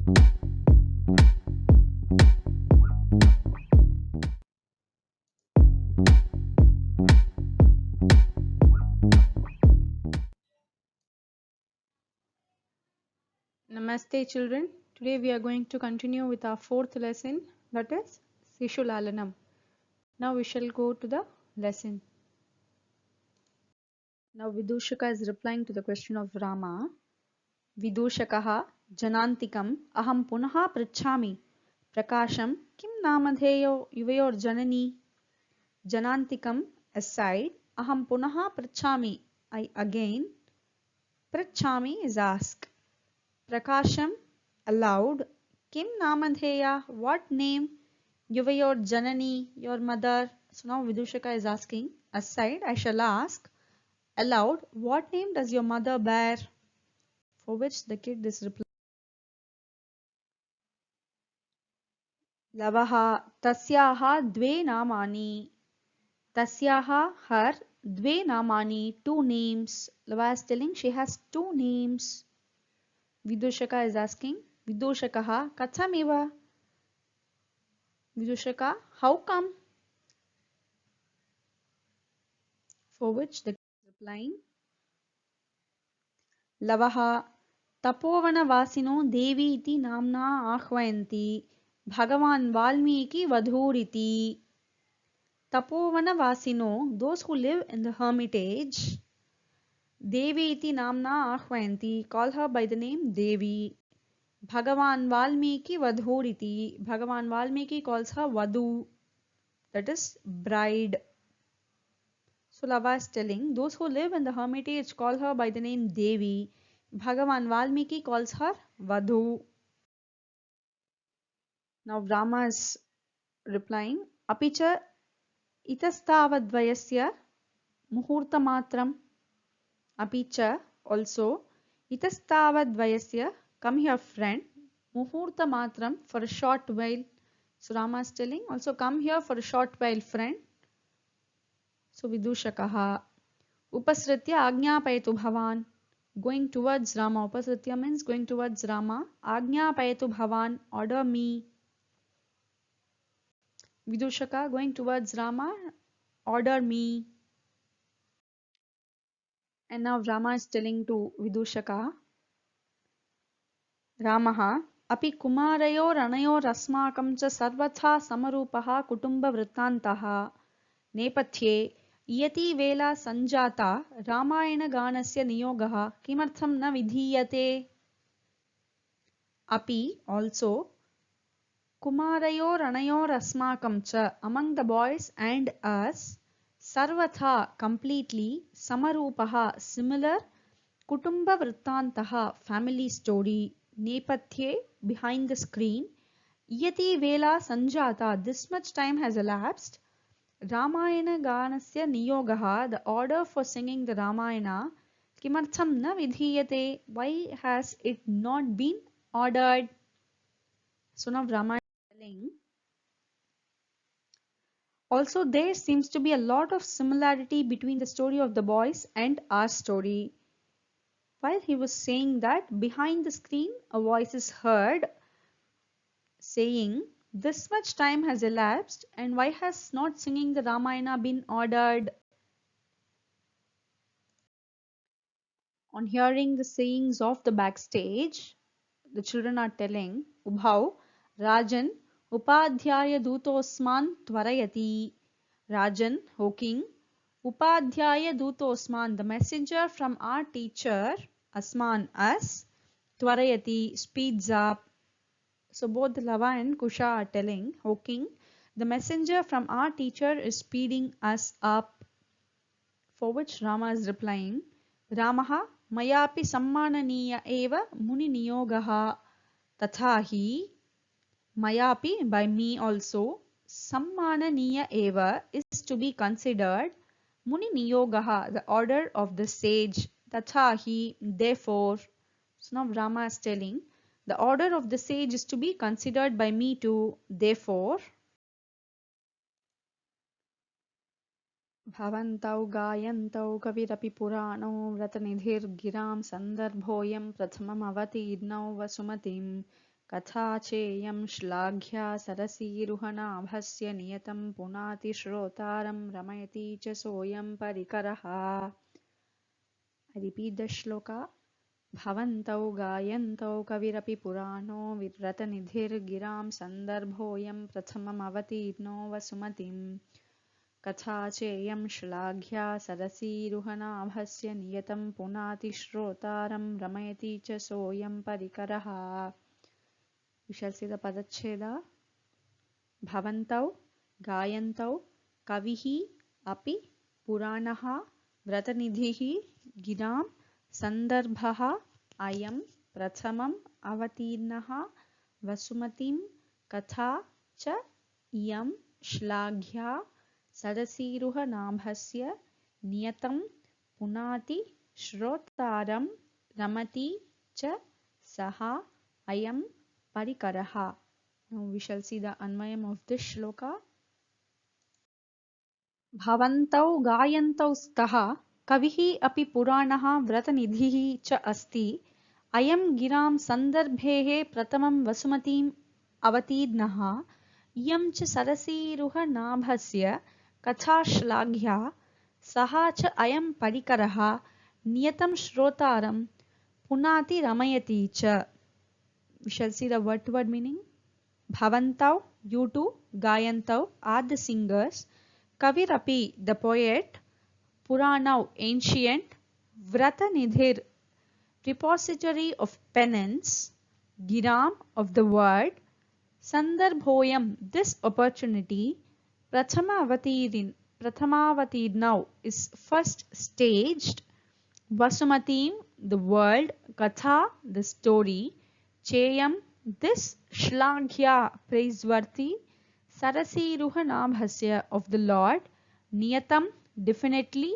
Namaste children. Today we are going to continue with our fourth lesson, that is Sishulalanam. Now we shall go to the lesson. Now Vidushaka is replying to the question of Rama. Vidushakaha janantikam aham punaha pritchami prakasham kim namadheyo yuvayor janani. Janantikam aside, aham punaha pritchami, I again. Pritchami is ask. Prakasham aloud. Kim namadheya, what name? Yuvayor janani, your mother. So now Vidushaka is asking, aside I shall ask, aloud, what name does your mother bear? For which the kid is replying, Lavaha tasyaha dve namani. Tasyaha, her, dve namani, two names. Lava is telling she has two names. Vidushaka is asking, Vidushakaha kathamiva. Vidushaka, how come? For which the kid is replying, Lavaha तपोवनवासिनो देवी इति नाम्ना आह्वयन्ति भगवान् Valmiki वधूरिति. Tapovanavasino, those who live in the hermitage, Devi iti namna ahvayanti, call her by the name Devi. Bhagavan Valmiki Vadhuriti, Bhagavan Valmiki calls her Vadu, that is bride. So Lava is telling, those who live in the hermitage call her by the name Devi. Bhagavan Valmiki calls her Vadhu. Now Rama is replying, Apicha itastavadvayasya muhurtamatram. Apicha also itastavadvayasya, come here friend, muhurtamatram, for a short while. So Rama is telling, also come here for a short while friend. So Vidushakaha upasritya agnyapayatu bhavan, going towards Rama. Upasritya means going towards Rama. Agnyapayatu bhavan, order me. Vidushaka going towards Rama, order me. And now Rama is telling to Vidushaka, Ramaha अपि कुमारयोरनयोरस्माकं च सर्वथा समरूपः कुटुम्बवृत्तान्तः नेपथ्ये इयती वेला सञ्जाता रामायणगानस्य नियोगः किमर्थं न विधीयते. अपि also कुमारयोरनयोरस्माकं च, among the boys and us, sarvatha, completely, samarupaha, similar, kutumbavrittantah, family story, nepatye, behind the screen, iyati vela sanjata, this much time has elapsed, Ramayana ganasya niyogaha, the order for singing the Ramayana, kimartham na vidhiyate, why has it not been ordered? So now Ramayana is telling, also there seems to be a lot of similarity between the story of the boys and our story. While he was saying that, behind the screen a voice is heard saying, this much time has elapsed and why has not singing the Ramayana been ordered? On hearing the sayings of the backstage, the children are telling, Ubhav Rajan Upadhyaya Dutosman Tvarayati. Rajan, O king, Upadhyaya Dutosman, the messenger from our teacher, Asman, us, Tvarayati, speeds up. So both Lava and Kusha are telling, O king, the messenger from our teacher is speeding us up. For which Rama is replying, Ramaha mayapi sammananiya eva muni niyogaha tathahi. Mayapi, by me also, sammananiya eva is to be considered, muni niyogaha, the order of the sage, tathahi, therefore. So now Rama is telling, the order of the sage is to be considered by me too, therefore. भवन्तौ गायन्तौ कविरपि पुराणो व्रतनिधिर्गिरां सन्दर्भोऽयं प्रथममवतीर्णौ वसुमतीं कथा चेयं श्लाघ्या सरसीरुहनाभस्य नियतं पुनाति श्रोतारं रमयति च सोऽयं परिकरः. I repeat the shloka. भवन्तौ गायन्तौ कविरपि पुराणो विरतनिधिर्गिरां सन्दर्भोऽयं प्रथममवतीर्णो वसुमतीम्. कथा चेयं श्लाघ्या सरसीरुहनाभस्य नियतं पुनाति श्रोतारं रमयति च सोऽयं परिकरः. We shall see the padacheda. Bhavantau gayantau kavihi api puranaha vratanidhihi giram sandarbhaha ayam prathamam avatirnaha vasumatim katha cha iyam shlaghya sadasiruha nabhasya niyatam punati shrotaram ramati cha saha ayam parikaraha. Now we shall see the anmayam of this shloka. Bhavantau gayantau staha kavihi api puranaha vratanidhihi cha asti ayam giram sandarbhehe pratamam vasumatim avatirnaha iyam cha sarasiruha nabhasya katha shlaghya saha cha ayam parikaraha niyatam shrotaram punati ramayati cha. We shall see the word-to-word meaning. Bhavantau, you two, Gayantau are the singers, Kavirapi, the poet, Puranau, ancient, Vratanidhir, repository of penance, Giram, of the word, Sandarbhoyam, this opportunity, Prathamavatirnau is first staged, Vasumatim, the world, Katha, the story, Cheyam, this Shlaghya, praiseworthy, Sarasiruha Nabhasya, of the Lord, Niyatam, definitely,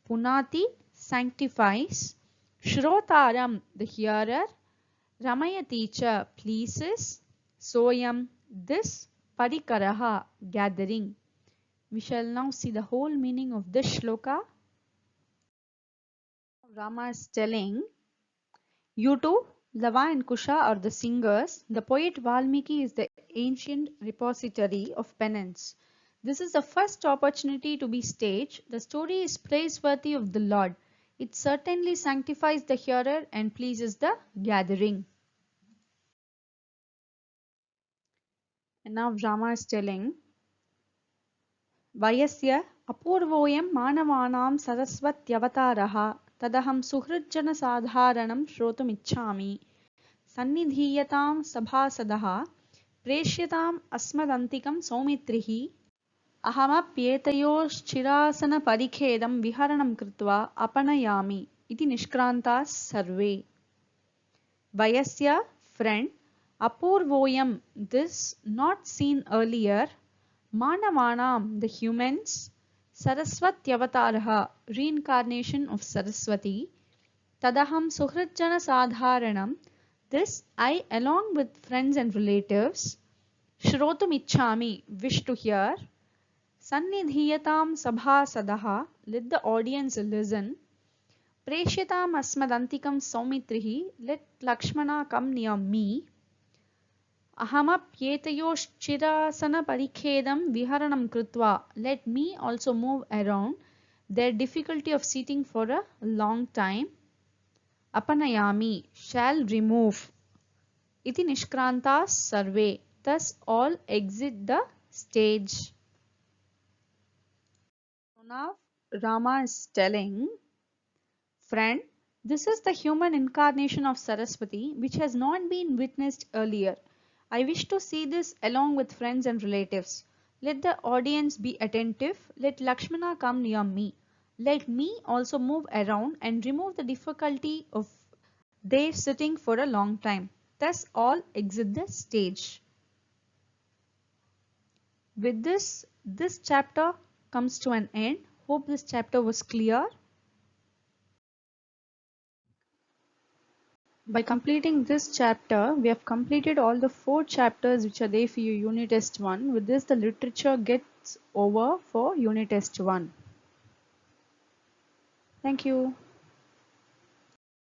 Punati, sanctifies, Shrotaram, the hearer, Ramayaticha, pleases, Soyam, this Parikaraha, gathering. We shall now see the whole meaning of this shloka. Rama is telling, you two, Lava and Kusha are the singers. The poet Valmiki is the ancient repository of penance. This is the first opportunity to be staged. The story is praiseworthy of the Lord. It certainly sanctifies the hearer and pleases the gathering. And now Rama is telling, Vayasya apurvoyam manavanam sarasvatyavataaraha tadaham suhrijana sadharanam shrotumichchami. Sannidhiyatam sabhasadaha presyatam asmadantikam saumitrihi ahamapyetayoschirasana parikhedam viharanam krutva apanayami iti nishkrantas sarve. Vayasya, friend, apurvoyam, this not seen earlier, manavanam, the humans, sarasvatyavataraha, reincarnation of Saraswati, tadaham suhrijana sadharanam, this I, along with friends and relatives, shrotum ichchami, wish to hear, sannidhiyatam sabhasadaha, let the audience listen, preshyatam asmadantikam saumitrihi, let Lakshmana come near me, ahamapyetayoschirasana parikhedam viharanam krutva, let me also move around their difficulty of sitting for a long time, apanayami, shall remove, iti nishkrantas sarve, thus all exit the stage. So now Rama is telling, friend, this is the human incarnation of Saraswati which has not been witnessed earlier. I wish to see this along with friends and relatives. Let the audience be attentive. Let Lakshmana come near me. Let me also move around and remove the difficulty of their sitting for a long time. Thus all exit the stage. With this chapter comes to an end. Hope this chapter was clear. By completing this chapter, we have completed all the 4 chapters which are there for your unit test 1. With this, the literature gets over for unit test 1. Thank you.